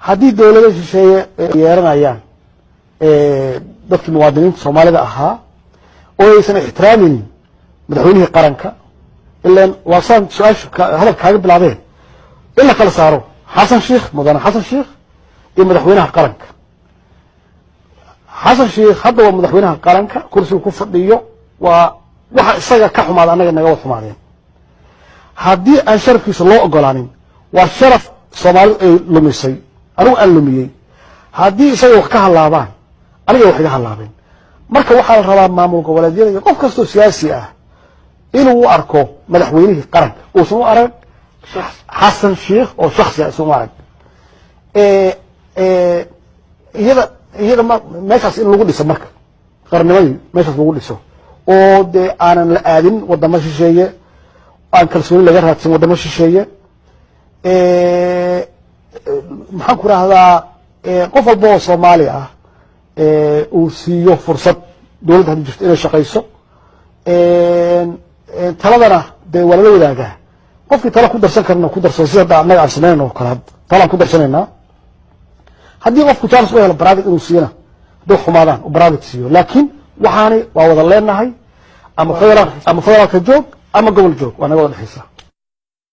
haddii dawladda shisheeye yeeranayaan dadkii muwaadiniinta Soomaalida ahaa oo aysan ixtiraamin madaxweynihii qaranka ilaan waasan su'aasha hadal kaaga bilaabeen in la kala saaro Xasan Sheikh mudane Xasan Sheikh iyo madaxweynaha qaranka Xasan Sheikh hadda waa madaxweynaha qaranka kursiga ku fadhiyo waa waxa isaga ka xumaad anaga naga xumaadeen haddii aan sharafkiisa loo ogolaanin waa sharaf Soomaalidu ay lumisay anigu aan lumiyay haddii isaga wax ka halaabaan aniga wax iga halaabeen marka waxaa la rabaa maamul goboleedyada iyo qof kastoo siyaasi ah inuu u arko madaxweynihii qaranka uusan u arag Xasan Sheikh oo shakhsi ah isuu arag iyada meeshaas in lagu dhiso marka qarnimadii meeshaas lagu dhiso oo dee aanan la aadin wadamo shisheeye aan kalsooni laga raadsan wadamo shisheeye maxaan ku rahdaa qof walba oo Soomaali ah uu siiyo fursad dawladda hadda jirto inay shaqayso taladana dee waa la wadaagaa qofkii tala ku darsan karna ku darsan sida annaga aan sameeyno kala talaan ku darsanaynaa haddii qofku chance u helo private inuu siiyana haddii xumaadaan uu private siiyo laakiin waxaani waa wada leenahay ama federaalka joog ama gobol joog waa naga wada dhexaysa